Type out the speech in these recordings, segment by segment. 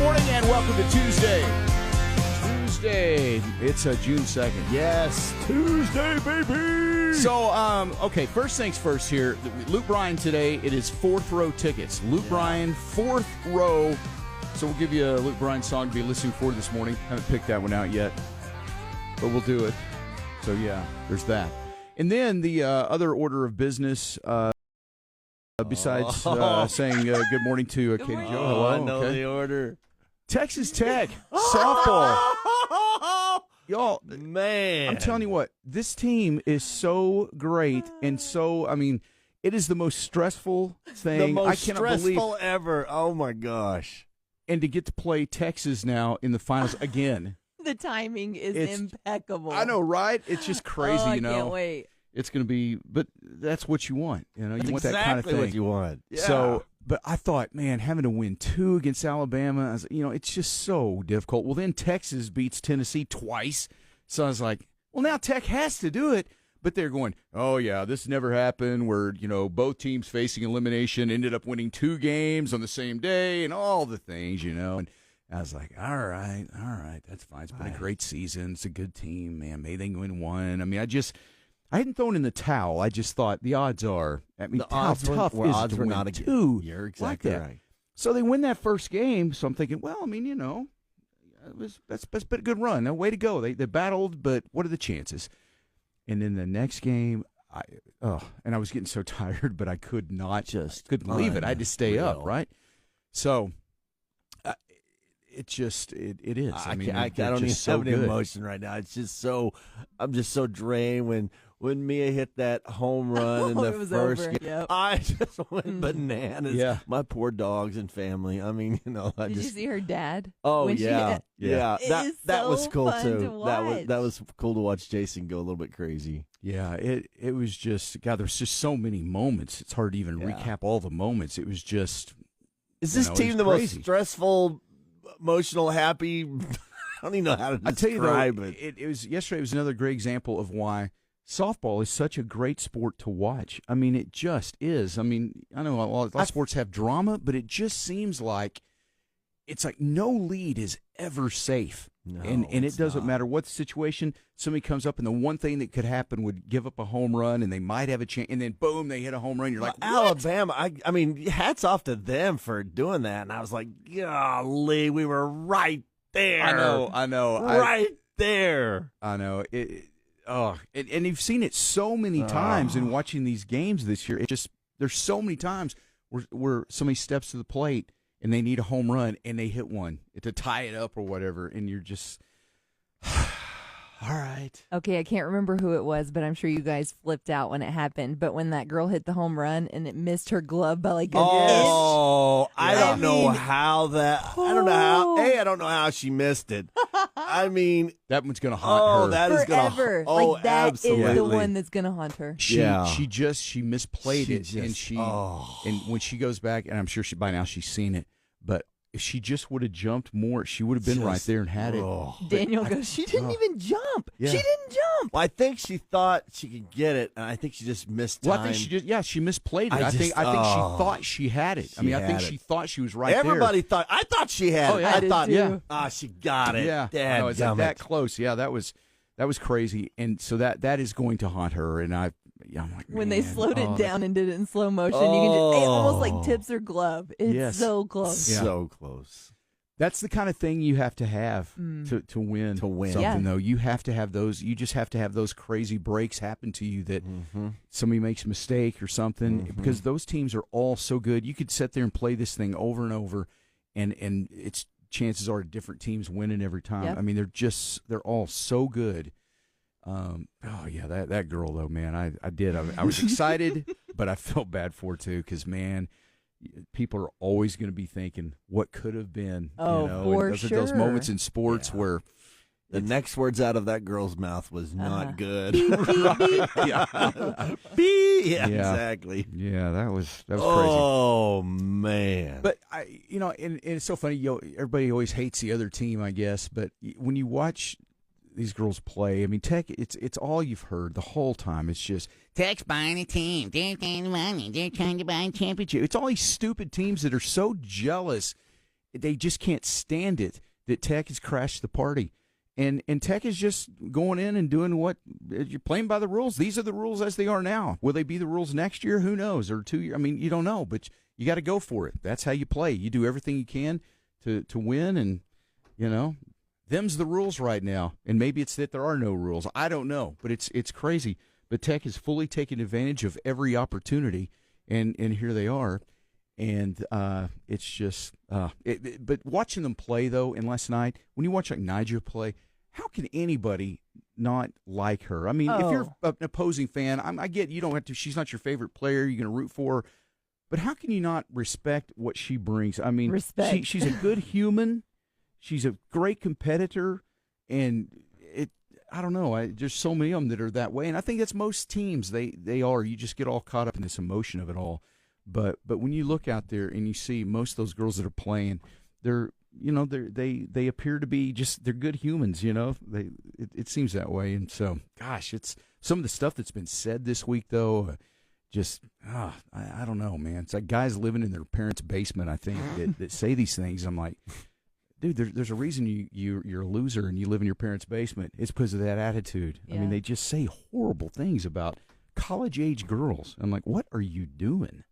morning and welcome to Tuesday. It's June 2nd. Yes, Tuesday, baby. So, okay, first things first here. Luke Bryan today, it is fourth row tickets. Luke Bryan, fourth row. So we'll give you a Luke Bryan song to be listening for this morning. Haven't picked that one out yet, but we'll do it. So, yeah, there's that. And then the other order of business, besides saying good morning to Katie Jo. Hello. I know the order. Texas Tech softball. Y'all, man. I'm telling you what, this team is so great and so, I mean, it is the most stressful thing. The most I cannot stressful believe. ever. Oh, my gosh. And to get to play Texas now in the finals again. The timing is impeccable. I know, right? It's just crazy, I you know. can't wait. It's going to be, but that's what you want. You know, you want exactly that kind of thing. What you want. Yeah. So, but I thought, man, having to win 2 against Alabama, it's just so difficult. Well, then Texas beats Tennessee twice. So I was like, well, now Tech has to do it. But they're going, oh, yeah, this never happened where, both teams facing elimination ended up winning 2 games on the same day and all the things, And I was like, all right, that's fine. It's been a great season. It's a good team, man. Maybe they can win 1. I mean, I hadn't thrown in the towel. I just thought the odds are. I mean, how tough is it to win not 2? You're exactly right. So they win that first game. So I'm thinking, well, I mean, that's been a good run. Now, way to go. They battled, but what are the chances? And then the next game, and I was getting so tired, but I couldn't believe it. I had to stay up, right? So it is. I don't even have any emotion right now. It's just I'm just so drained when Mia hit that home run in the first game. Yep. I just went bananas. Yeah. My poor dogs and family. I mean, Did you see her dad? Oh, when yeah. Yeah. That was cool fun too. To watch. That was cool to watch Jason go a little bit crazy. Yeah, it was just, God, there's just so many moments. It's hard to even recap all the moments. It was just, is this team the most stressful, emotional, happy? I don't even know how to describe it. It was yesterday. It was another great example of why softball is such a great sport to watch. I mean, it just is. I mean, I know a lot of sports have drama, but it just seems like it's like no lead is ever safe. No, and it doesn't matter what the situation. Somebody comes up, and the one thing that could happen would give up a home run, and they might have a chance, and then boom, they hit a home run. You're like, Alabama. I mean, hats off to them for doing that. And I was like, golly, we were right there. I know, right there. I know it. And you've seen it so many times in watching these games this year. It just there's so many times where somebody steps to the plate and they need a home run and they hit one to tie it up or whatever, and you're just all right. Okay, I can't remember who it was, but I'm sure you guys flipped out when it happened. But when that girl hit the home run and it missed her glove by like an inch. I don't know how that. I don't know how. I don't know how she missed it. I mean, that one's gonna haunt her. That is forever. gonna. Like that absolutely. is the one that's gonna haunt her. She misplayed it, and when she goes back, and I'm sure by now she's seen it, but if she just would have jumped more, she would have been right there and had it. Daniel goes, she didn't even jump. Yeah. She didn't jump. Well, I think she thought she could get it, and I think she just missed time. Well, I think she misplayed it. I think she thought she had it. I think she thought she was right there. Everybody thought. I thought she had it. Yeah, I thought, yeah. She got it. Yeah, no, it's that close. Yeah, that was crazy, and so that is going to haunt her. And I'm like, when they slowed it down and did it in slow motion, you can just it almost like tips her glove. It's so close. So close. That's the kind of thing you have to have to win. Something, though. You have to have those. You just have to have those crazy breaks happen to you that somebody makes a mistake or something, because those teams are all so good. You could sit there and play this thing over and over, and it's chances are different teams winning every time. Yep. I mean, they're all so good. That girl though, man, I was excited, but I felt bad for her too, because man, people are always going to be thinking what could have been. For those sure. are those moments in sports where the next words out of that girl's mouth was not good. Right. Yeah, exactly. Yeah, that was crazy. Oh man! But and it's so funny. Everybody always hates the other team, I guess. But when you watch these girls play, I mean, Tech, it's all you've heard the whole time. It's just Tech's buying a team. They're trying to money. They're trying to buy a championship. It's all these stupid teams that are so jealous. they just can't stand it that Tech has crashed the party. And Tech is just going in and doing what you're playing by the rules. These are the rules as they are now. Will they be the rules next year? Who knows? Or 2 years? I mean, you don't know, but you got to go for it. That's how you play. You do everything you can to win, and them's the rules right now. And maybe it's that there are no rules. I don't know, but it's crazy. But Tech is fully taking advantage of every opportunity, and here they are. And it's just but watching them play, though, and last night, when you watch like Nyjah play, how can anybody not like her? I mean, if you're an opposing fan, I get you don't have to. She's not your favorite player. You're going to root for her. But how can you not respect what she brings? I mean, she's a good human. She's a great competitor. And I don't know. There's so many of them that are that way. And I think that's most teams. They are. You just get all caught up in this emotion of it all. But when you look out there and you see most of those girls that are playing, they appear to be they're good humans. It seems that way. And so, gosh, it's some of the stuff that's been said this week though. I don't know, man. It's like guys living in their parents' basement. I think that say these things. I'm like, dude, there's a reason you're a loser and you live in your parents' basement. It's because of that attitude. Yeah. I mean, they just say horrible things about college age girls. I'm like, what are you doing?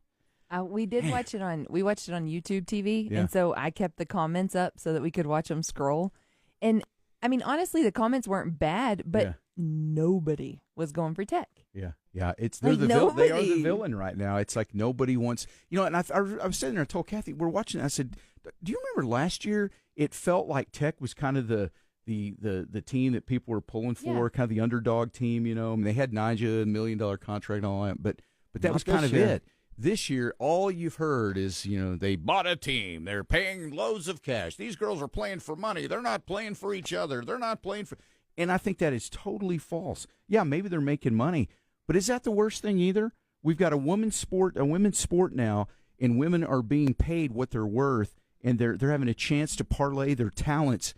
We watched it on YouTube TV, and so I kept the comments up so that we could watch them scroll. And I mean, honestly, the comments weren't bad, but nobody was going for Tech. Yeah. They are the villain right now. It's like nobody wants, and I was sitting there, I told Kathy, we're watching it, I said, do you remember last year it felt like Tech was kind of the team that people were pulling for, kind of the underdog team, I mean, they had Nyjah, $1 million contract and all that, but that was kind of it. This year, all you've heard is, they bought a team. They're paying loads of cash. These girls are playing for money. They're not playing for each other. They're not playing for – and I think that is totally false. Yeah, maybe they're making money, but is that the worst thing either? We've got a women's sport now, and women are being paid what they're worth, and they're having a chance to parlay their talents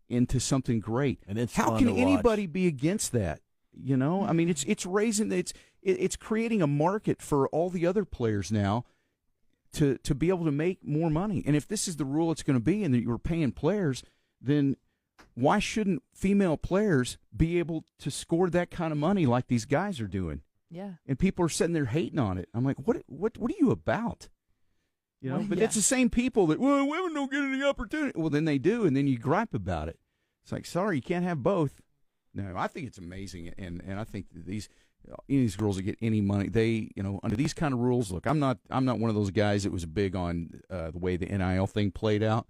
into something great. And how can anybody be against that? I mean, it's raising it's creating a market for all the other players now to be able to make more money. And if this is the rule it's going to be, and that you're paying players, then why shouldn't female players be able to score that kind of money like these guys are doing? Yeah. And people are sitting there hating on it. I'm like, what are you about? But it's the same people that, well, women don't get any opportunity. Well, then they do, and then you gripe about it. It's like, sorry, you can't have both. No, I think it's amazing, and I think that any of these girls that get any money, they, under these kind of rules. Look, I'm not one of those guys that was big on the way the NIL thing played out,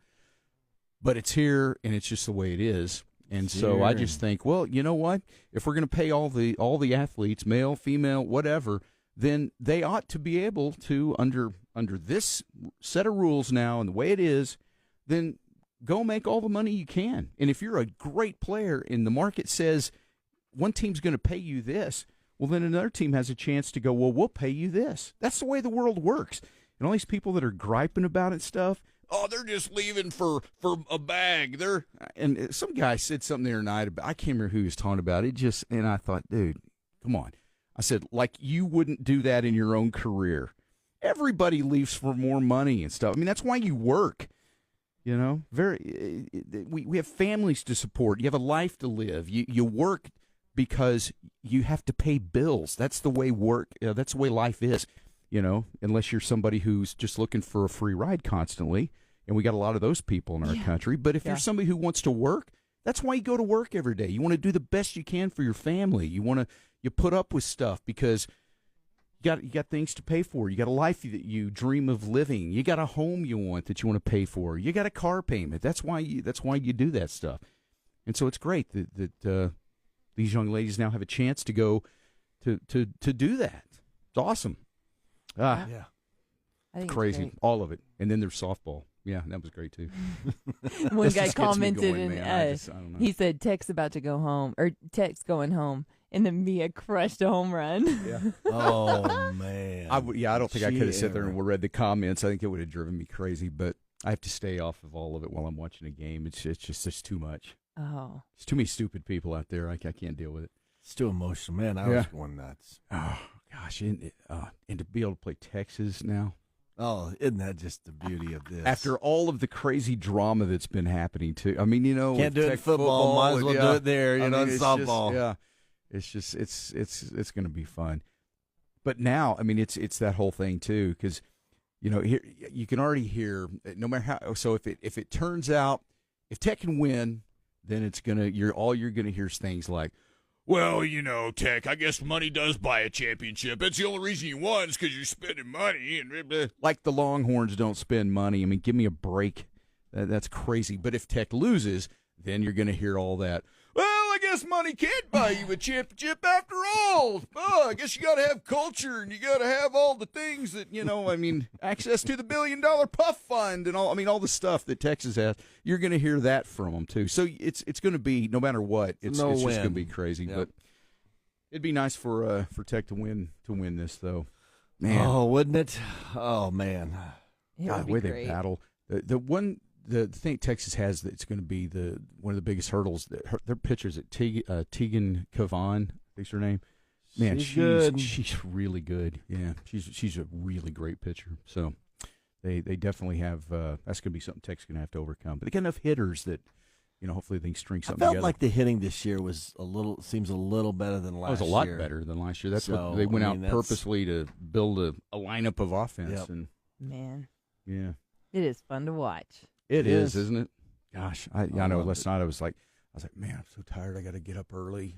but it's here, and it's just the way it is. And so I just think, well, you know what? If we're going to pay all the athletes, male, female, whatever, then they ought to be able to, under this set of rules now and the way it is, then go make all the money you can. And if you're a great player and the market says one team's going to pay you this, well, then another team has a chance to go, well, we'll pay you this. That's the way the world works. And all these people that are griping about it stuff, they're just leaving for a bag. And some guy said something the other night about, I can't remember who he was talking about. And I thought, dude, come on. I said, like, you wouldn't do that in your own career. Everybody leaves for more money and stuff. I mean, that's why you work. We have families to support. You have a life to live. You work because you have to pay bills. That's the way that's the way life is. Unless you're somebody who's just looking for a free ride constantly, and we got a lot of those people in our country. But if you're somebody who wants to work, that's why you go to work every day. You want to do the best you can for your family. You put up with stuff because you got things to pay for. You got a life that you dream of living. You got a home you want that you want to pay for. You got a car payment. That's why you do that stuff. And so it's great that these young ladies now have a chance to go to do that. It's awesome. I think crazy, all of it. And then there's softball. Yeah, that was great too. One guy commented, he said, "Tech's about to go home," or "Tech's going home." And then Mia crushed a home run. Yeah. Oh, man. I don't think I could have sat there and read the comments. I think it would have driven me crazy, but I have to stay off of all of it while I'm watching a game. It's just too much. Oh. There's too many stupid people out there. I can't deal with it. It's too emotional. Man, I was going nuts. Oh, gosh. And to be able to play Texas now. Oh, isn't that just the beauty of this? After all of the crazy drama that's been happening, too. I mean, can't do it in football. Might as well do it there. In softball. It's going to be fun. But now, I mean, it's that whole thing too, because here you can already hear, no matter how. So if it turns out, if Tech can win, then it's all you're gonna hear is things like, well, Tech, I guess money does buy a championship. That's the only reason you won is because you're spending money. And blah, blah. Like the Longhorns don't spend money. I mean, give me a break. That's crazy. But if Tech loses, then you're going to hear all that. Well, I guess money can't buy you a championship after all. Oh, I guess you got to have culture and you got to have all the things that, access to the $1 billion Puff Fund and all the stuff that Texas has. You're going to hear that from them, too. So it's going to be, no matter what, it's just going to be crazy. Yep. But it'd be nice for Tech to win this, though. Man. Oh, wouldn't it? Oh, man. God, the way they battle. The thing Texas has that's going to be one of the biggest hurdles. Their pitchers at Tegan Kavan, I think's her name. Man, she's good. She's really good. Yeah, she's a really great pitcher. So they definitely have. That's going to be something Texas is going to have to overcome. But they got enough hitters that hopefully they can string something together. I felt like the hitting this year seems a little better than last year. It was a lot better than last year. That's what they went out purposely to build a lineup of offense. Yep. And man, yeah, it is fun to watch. It is, isn't it? Gosh, I know. Last night I was like, man, I'm so tired. I got to get up early,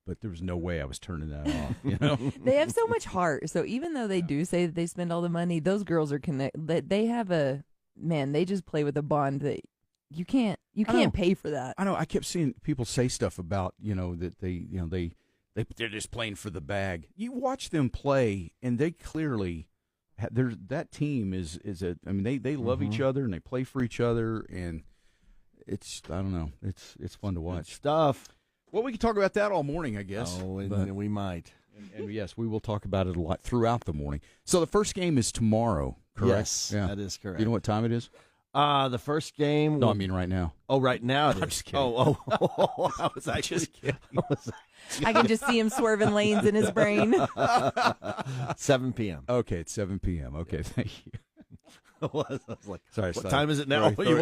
but there was no way I was turning that off. They have so much heart. So even though they do say that they spend all the money, those girls are connected. They have they just play with a bond that you can't pay for that. I know. I kept seeing people say stuff about that they're just playing for the bag. You watch them play, and they clearly. That team is they love each other and they play for each other, and it's I don't know, it's fun to watch. Good stuff. Well, we can talk about that all morning, I guess. Oh, and we might. And yes, we will talk about it a lot throughout the morning. So the first game is tomorrow, correct? Yes, yeah. That is correct. Do you know what time it is? The first game. No, I mean right now. Oh, right now it is. I'm just kidding. Oh, I was actually just kidding. I can just see him swerving lanes in his brain. 7 p.m. Okay, it's 7 p.m. Okay, thank you. I was like, sorry. What time is it now? Sorry.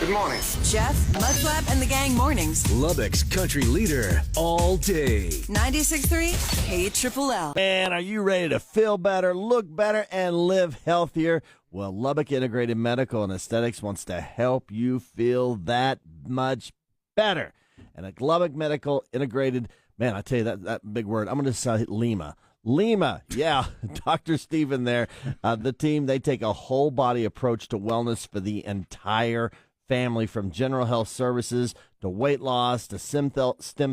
Good morning. Jeff, Mudflap, and the Gang mornings. Lubbock's country leader all day. 96.3 KLLL. Man, are you ready to feel better, look better, and live healthier? Well, Lubbock Integrated Medical and Aesthetics wants to help you feel that much better. And at Lubbock Medical Integrated, man, I tell you that big word, I'm going to say Lima. Yeah, Dr. Stephen there. The team, they take a whole body approach to wellness for the entire family, from general health services to weight loss to stem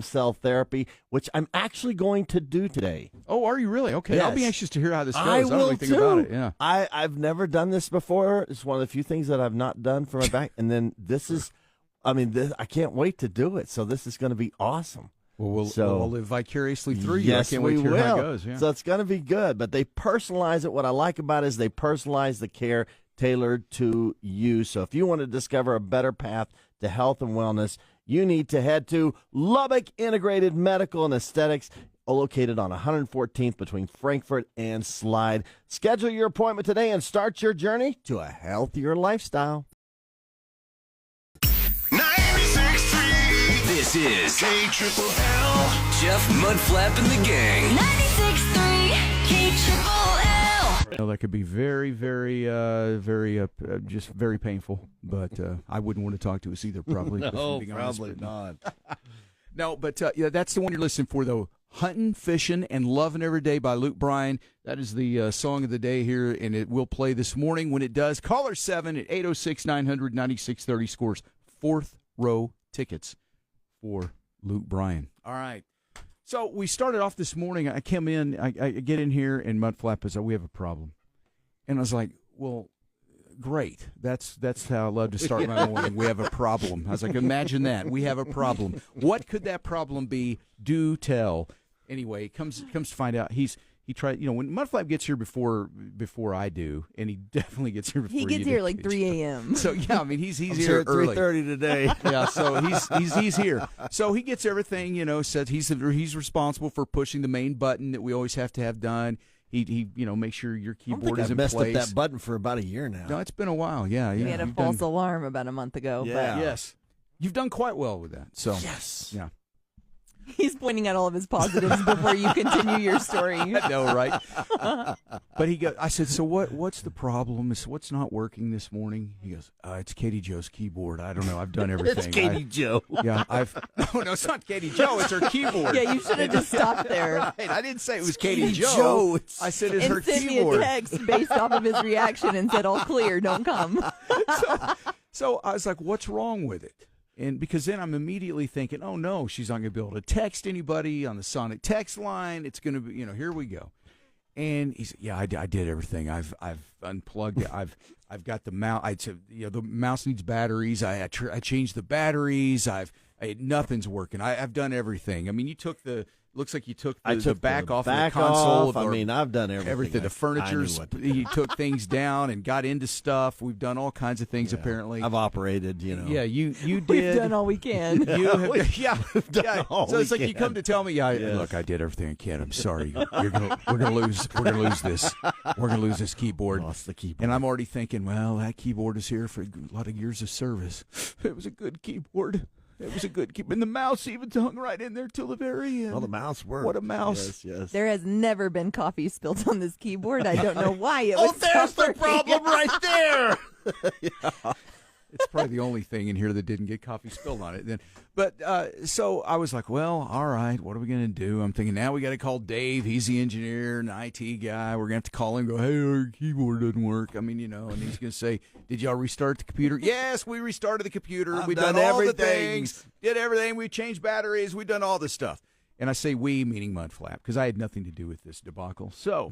cell therapy, which I'm actually going to do today. Oh, are you really? Okay, yes. I'll be anxious to hear how this goes. I don't will really think too. about it. Yeah, I've never done this before. It's one of the few things that I've not done for my back, and then this is, I can't wait to do it. So this is going to be awesome. Well, we'll live vicariously through you. Yes, I can't wait to hear how it goes. Yeah. So it's going to be good. But they personalize it. What I like about it is they personalize the care tailored to you. So if you want to discover a better path to health and wellness, you need to head to Lubbock Integrated Medical and Aesthetics, located on 114th between Frankfort and Slide. Schedule your appointment today and start your journey to a healthier lifestyle. 96.3 This is KLLL. Jeff Mudflap and the Gang. 96.3 KLLL. That could be very, very, just very painful. But I wouldn't want to talk to us either, probably. if I'm being honest, probably not. No, but yeah, that's the one you're listening for, though. Hunting, Fishing, and Loving Every Day by Luke Bryan. That is the song of the day here, and it will play this morning. When it does, caller 7 at 806-900-9630 scores fourth row tickets for Luke Bryan. All right. So we started off this morning. I came in, I get in here, and Mudflap is, we have a problem. And I was like, well, great. That's how I love to start my morning. We have a problem. I was like, imagine that. We have a problem. What could that problem be? Do tell. Anyway, comes to find out he tried. When Mudflap gets here before I do, and he definitely gets here before he gets here like 3 a.m. So yeah, I mean he's I'm here sure at early. 3:30 today. Yeah, so he's here. So he gets everything. Says he's responsible for pushing the main button that we always have to have done. He make sure your keyboard is in place. I've messed up that button for about a year now. No, it's been a while. Yeah. We had a false alarm about a month ago. Yeah. Yes, you've done quite well with that. So yes, yeah. He's pointing out all of his positives before you continue your story. I know, right? But I said, so what's the problem? What's not working this morning? He goes, it's Katie Joe's keyboard. I don't know. I've done everything. It's Katie Joe. Yeah, no, it's not Katie Joe. It's her keyboard. Yeah, you should have just stopped there. Right. I didn't say it was Katie Joe. I said it's her and sent keyboard. me a text based off of his reaction and said, all clear, don't come. So I was like, what's wrong with it? And because then I'm immediately thinking, oh, no, she's not going to be able to text anybody on the Sonic text line. It's going to be, here we go. And he said, yeah, I did everything. I've unplugged it. I've got the mouse. The mouse needs batteries. I changed the batteries. Nothing's working. I've done everything. I mean, looks like you took the back off of the console. I've done everything. The furniture's, you took things down and got into stuff. We've done all kinds of things, apparently. I've operated, Yeah, you did. We've done all we can. You have, yeah. So it's like you come to tell me, look, I did everything I can. I'm sorry. We're gonna lose this. We're gonna lose this keyboard. Lost the keyboard. And I'm already thinking, well, that keyboard is here for a lot of years of service. It was a good keyboard. It was a good keep, and the mouse even hung right in there till the very end. Well, the mouse worked. What a mouse! Yes. There has never been coffee spilled on this keyboard. I don't know why it was. There's the problem right there. Yeah. It's probably the only thing in here that didn't get coffee spilled on it. But so I was like, well, all right, what are we going to do? I'm thinking now we got to call Dave. He's the engineer and IT guy. We're going to have to call him and go, hey, our keyboard doesn't work. I mean, and he's going to say, did y'all restart the computer? Yes, we restarted the computer. We've done all the things. Did everything. We changed batteries. We've done all this stuff. And I say we, meaning Mudflap, because I had nothing to do with this debacle. So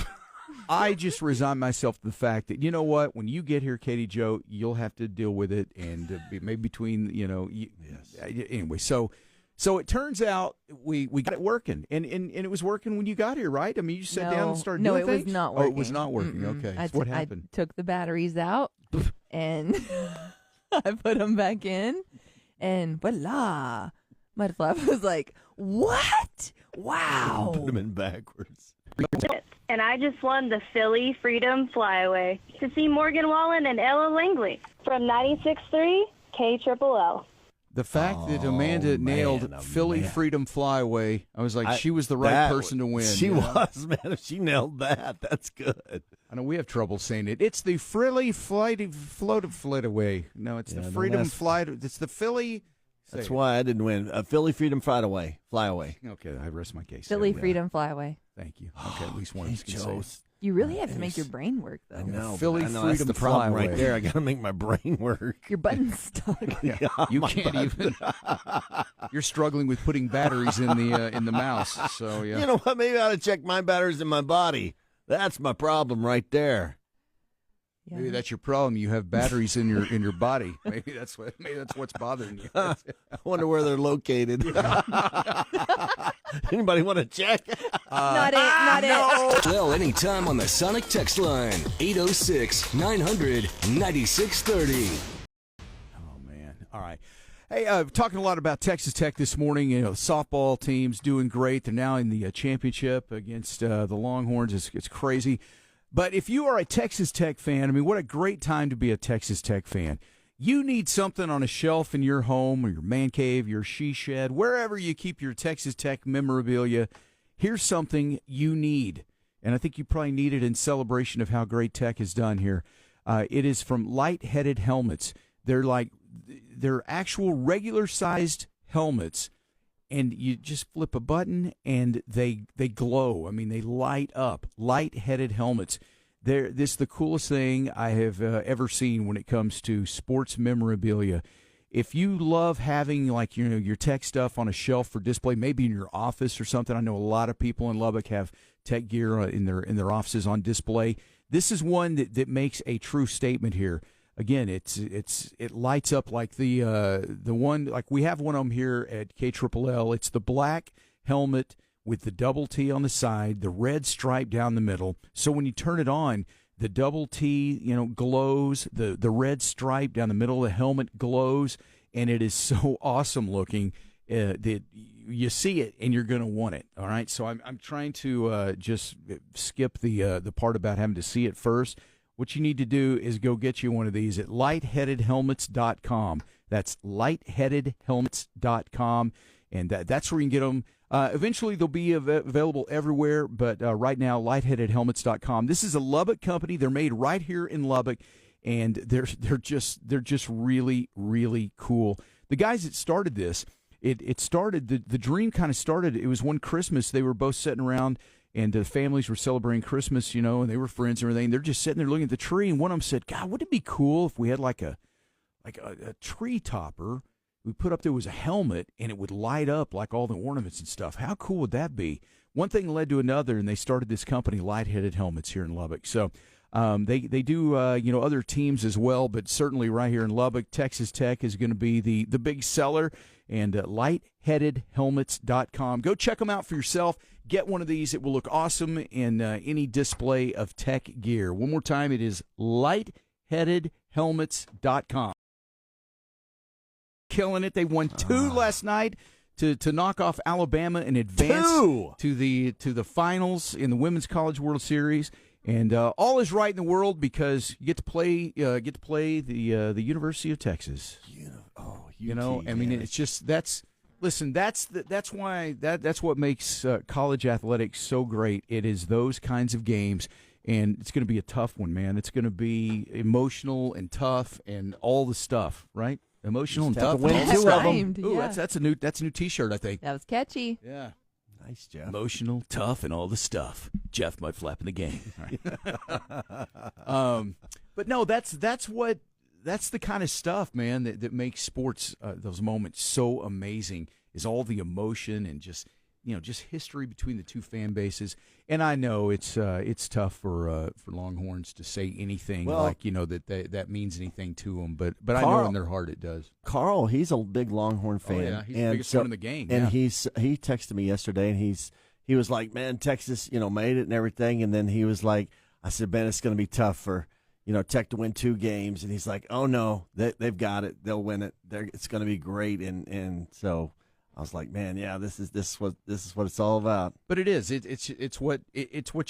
I just resign myself to the fact that, you know what, when you get here, Katie Joe, you'll have to deal with it, and maybe between, yes. Anyway, so it turns out we got it working, and it was working when you got here, right? I mean, you sat down and started doing things? No, it was not working. Oh, it was not working. Mm-mm. Okay. So what happened? I took the batteries out, and I put them back in, and voila. Mudflap was like, what? Wow. Put them in backwards. And I just won the Philly Freedom Flyaway to see Morgan Wallen and Ella Langley from 96.3 KLLL. The fact that Amanda nailed Philly Freedom Flyaway, I was like, she was the right person to win. She was, man. If she nailed that, that's good. I know we have trouble saying it. It's the Philly Flight Away. No, it's the Freedom Flight. It's the Philly. That's why I didn't win. Philly Freedom Fly Away. Okay, I rest my case. Philly Freedom Flyaway. Thank you. Okay, at least one of us can say it. You really have to make your brain work, though. I know. Philly Freedom Freedom the problem Flyaway. right there. I got to make my brain work. Your button's stuck. Yeah, you can't even. You're struggling with putting batteries in the mouse. So yeah. You know what? Maybe I ought to check my batteries in my body. That's my problem right there. Yeah. Maybe that's your problem. You have batteries in your body. Maybe that's what's bothering you. I wonder where they're located. Anybody want to check? Not it. Well, anytime on the Sonic text line, 806-900-9630. Oh man! All right. Hey, talking a lot about Texas Tech this morning. Softball team's doing great. They're now in the championship against the Longhorns. It's crazy. But if you are a Texas Tech fan, I mean, what a great time to be a Texas Tech fan. You need something on a shelf in your home or your man cave, your she shed, wherever you keep your Texas Tech memorabilia. Here's something you need, and I think you probably need it in celebration of how great Tech has done here. It is from Light-Headed Helmets. They're actual regular-sized helmets, and you just flip a button, and they glow. I mean, they light up. Light-Headed Helmets. This is the coolest thing I have ever seen when it comes to sports memorabilia. If you love having your Tech stuff on a shelf for display, maybe in your office or something. I know a lot of people in Lubbock have Tech gear in their offices on display. This is one that makes a true statement here. Again, it lights up like the one, like we have one of them here at KLLL. It's the black helmet with the double T on the side, the red stripe down the middle. So when you turn it on, the double T, glows, the red stripe down the middle of the helmet glows, and it is so awesome looking that you see it and you're going to want it. All right, so I'm trying to just skip the part about having to see it first. What you need to do is go get you one of these at lightheadedhelmets.com. That's lightheadedhelmets.com, and that's where you can get them. Eventually, they'll be available everywhere, but right now, lightheadedhelmets.com. This is a Lubbock company. They're made right here in Lubbock, and they're just really, really cool. The guys that started this, it started, the dream kind of started, it was one Christmas. They were both sitting around, and the families were celebrating Christmas, and they were friends and everything. They're just sitting there looking at the tree, and one of them said, God, wouldn't it be cool if we had like a tree topper we put up there was a helmet, and it would light up like all the ornaments and stuff. How cool would that be? One thing led to another, and they started this company, Light-Headed Helmets, here in Lubbock. So they do other teams as well, but certainly right here in Lubbock, Texas Tech is going to be the big seller, and lightheadedhelmets.com. Go check them out for yourself. Get one of these. It will look awesome in any display of Tech gear. One more time, it is lightheadedhelmets.com. Killing it. They won 2 last night to knock off Alabama and advance to the finals in the Women's College World Series. And all is right in the world because you get to play the University of Texas. I mean, it's just that's why that's what makes college athletics so great. It is those kinds of games, and it's going to be a tough one, man. It's going to be emotional and tough and all the stuff, right? Emotional and tough. Win 2 of them. Ooh, yeah. that's a new T-shirt, I think. That was catchy. Yeah. Nice, Jeff. Emotional, tough, and all the stuff. Jeff Mudflap the Gang. But no, that's the kind of stuff, man, that makes sports those moments so amazing. Is all the emotion and just history between the two fan bases. And I know it's tough for Longhorns to say anything that means anything to them, but I know in their heart it does. Carl, he's a big Longhorn fan. Oh, yeah, he's the biggest one in the gang. And he texted me yesterday, and he was like, "Man, Texas, made it and everything." And then he was like, "I said, man, it's going to be tough for Tech to win 2 games." And he's like, "Oh no, they've got it. They'll win it. It's going to be great." And so I was like, man, yeah, this is what it's all about. But it is. It's what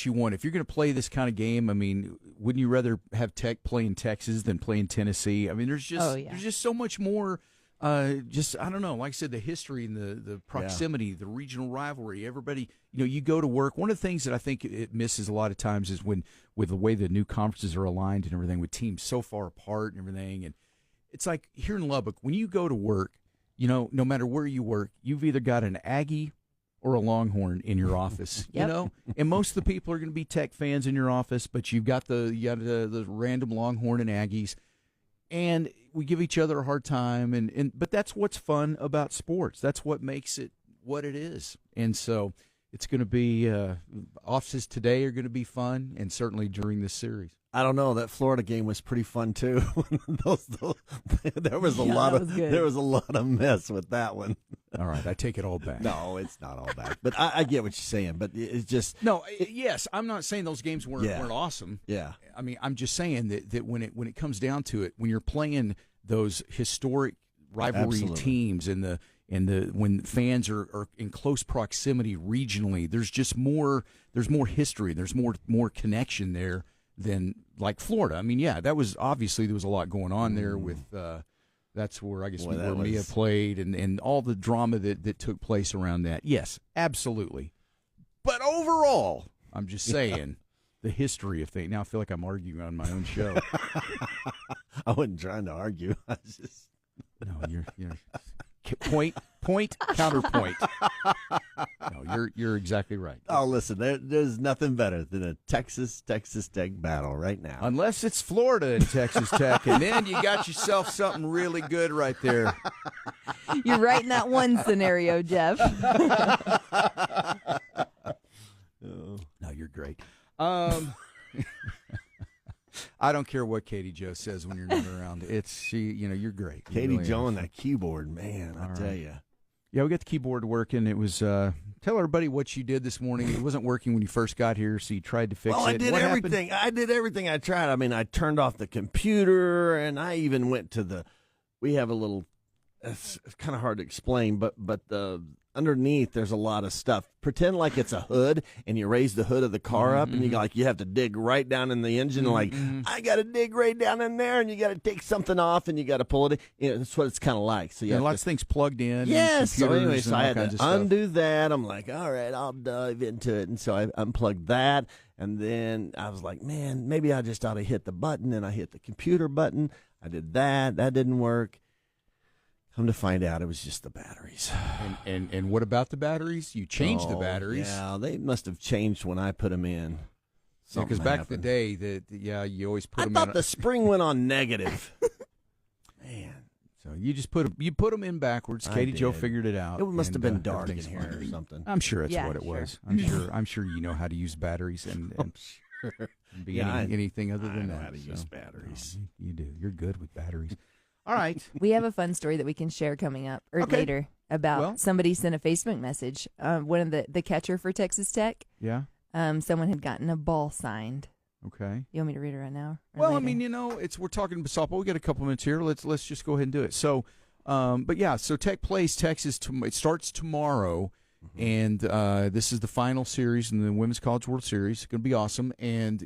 you want. If you're going to play this kind of game, I mean, wouldn't you rather have Tech play in Texas than play in Tennessee? I mean, there's just so much more. I don't know. Like I said, the history and the proximity, the regional rivalry. Everybody, you go to work. One of the things that I think it misses a lot of times is with the way the new conferences are aligned and everything, with teams so far apart and everything. And it's like here in Lubbock, when you go to work, no matter where you work, you've either got an Aggie or a Longhorn in your office. Yep. And most of the people are going to be Tech fans in your office, but you've got the random Longhorn and Aggies, and we give each other a hard time. But that's what's fun about sports. That's what makes it what it is. And so it's going to be offices today are going to be fun, and certainly during this series. I don't know. That Florida game was pretty fun too. There was a lot of mess with that one. All right, I take it all back. No, it's not all back. But I get what you're saying. But it's just yes, I'm not saying those games weren't awesome. Yeah, I mean, I'm just saying that when it comes down to it, when you're playing those historic rivalry teams and when fans are in close proximity regionally, there's more history. There's more connection there than like Florida. I mean, yeah, that was obviously there was a lot going on there with. That's where I guess where Mia played and all the drama that took place around that. Yes, absolutely. But overall, I'm just saying the history of things. Now I feel like I'm arguing on my own show. I wasn't trying to argue. I was just no. You're point counterpoint. No, you're exactly right. Oh, listen, there's nothing better than a Texas Tech battle right now. Unless it's Florida and Texas Tech, and then you got yourself something really good right there. You're right in that one scenario, Jeff. No, you're great. I don't care what Katie Jo says when you're not around. You're great. Katie Jo on that keyboard, man, I tell you. Yeah, we got the keyboard working. It was tell everybody what you did this morning. It wasn't working when you first got here, so you tried to fix it. I did everything. I did everything I tried. I mean, I turned off the computer, and I even went to we have a little. It's kind of hard to explain, but underneath there's a lot of stuff. Pretend like it's a hood, and you raise the hood of the car up, and you have to dig right down in the engine. I got to dig right down in there, and you got to take something off, and you got to pull it. That's what it's kind of like. So lots of things plugged in. Yes. So anyway, I had to undo that. I'm like, all right, I'll dive into it, and so I unplugged that, and then I was like, man, maybe I just ought to hit the button, and I hit the computer button. I did that. That didn't work. Come to find out, it was just the batteries. And what about the batteries? You changed the batteries. Yeah, they must have changed when I put them in. Because back in the day, you always put them in. I thought the spring went on negative. Man. So you just put them in backwards. Katie Jo figured it out. It must have been dark in here or something. I'm sure that's what it was. I'm sure you know how to use batteries and be anything other than that. I know how to use batteries. No, you do. You're good with batteries. All right. We have a fun story that we can share coming up later about somebody sent a Facebook message. One of the catcher for Texas Tech. Yeah. Someone had gotten a ball signed. Okay. You want me to read it right now? Well, later? I mean, we're talking softball. We got a couple minutes here. Let's just go ahead and do it. So, so Tech plays Texas. It starts tomorrow. And this is the final series in the Women's College World Series. It's going to be awesome. And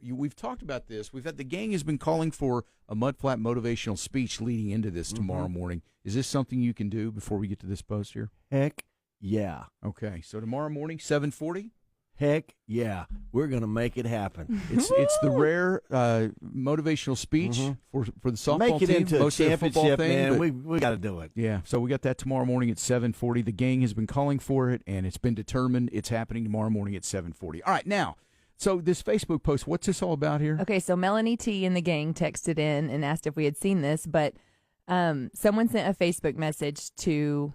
we've talked about this. The gang has been calling for a Mudflap motivational speech leading into this tomorrow morning. Is this something you can do before we get to this post here? Heck yeah. Okay, so tomorrow morning, 7:40? Heck yeah. We're going to make it happen. It's the rare motivational speech for the softball team. Make it into a championship, thing, man. We got to do it. Yeah, so we got that tomorrow morning at 7:40. The gang has been calling for it, and it's been determined it's happening tomorrow morning at 7:40. All right, now, so this Facebook post, what's this all about here? Okay, so Melanie T. and the gang texted in and asked if we had seen this, but someone sent a Facebook message to,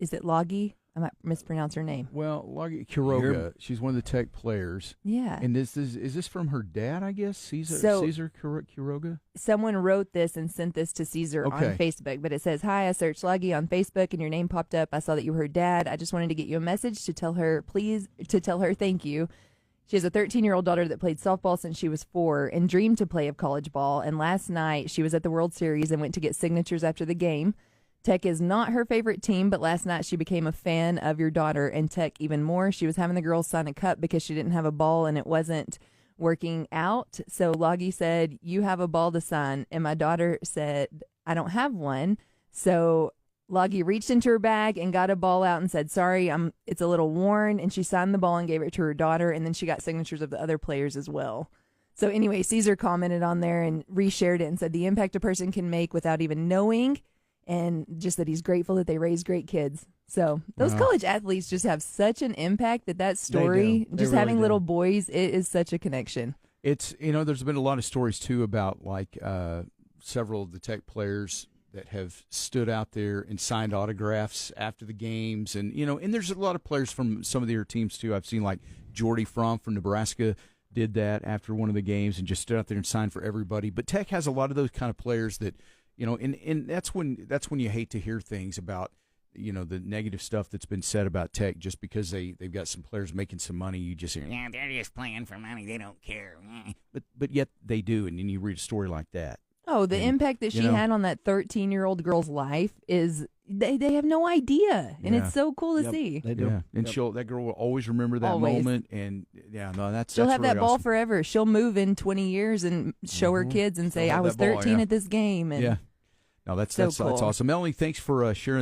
is it Loggy? I might mispronounce her name. Well, Loggy Quiroga, she's one of the Tech players. Yeah. And is this from her dad, I guess, Caesar Quiroga? Someone wrote this and sent this to Caesar on Facebook, but it says, "Hi, I searched Loggy on Facebook and your name popped up. I saw that you were her dad. I just wanted to get you a message to tell her thank you. She has a 13-year-old daughter that played softball since she was 4 and dreamed to play of college ball. And last night she was at the World Series and went to get signatures after the game. Tech is not her favorite team, but last night she became a fan of your daughter and Tech even more. She was having the girls sign a cup because she didn't have a ball and it wasn't working out. So Loggy said, you have a ball to sign. And my daughter said, I don't have one. So Loggy reached into her bag and got a ball out and said, sorry, it's a little worn. And she signed the ball and gave it to her daughter. And then she got signatures of the other players as well. So anyway, Caesar commented on there and reshared it and said the impact a person can make without even knowing, and just that he's grateful that they raise great kids. So those college athletes just have such an impact that story, just really having do. Little boys, it is such a connection. It's, there's been a lot of stories, too, about, several of the Tech players that have stood out there and signed autographs after the games. And, and there's a lot of players from some of their teams, too. I've seen, Jordy Fromm from Nebraska did that after one of the games and just stood out there and signed for everybody. But Tech has a lot of those kind of players that, and that's when you hate to hear things about, the negative stuff that's been said about Tech just because they've got some players making some money. You just hear, yeah, they're just playing for money. They don't care. But yet they do, and then you read a story like that. Oh, the impact that she had on that 13-year-old girl's life is they have no idea, and Yeah. it's so cool to Yep, see. They do. Yeah, and Yep. that girl will always remember that Always. moment, and that's She'll have really that ball awesome. forever. She'll move in 20 years and show her kids and say, have "I was that ball, 13 yeah. at this game." And Yeah, no, that's So that's cool. awesome. Melanie, thanks for sharing.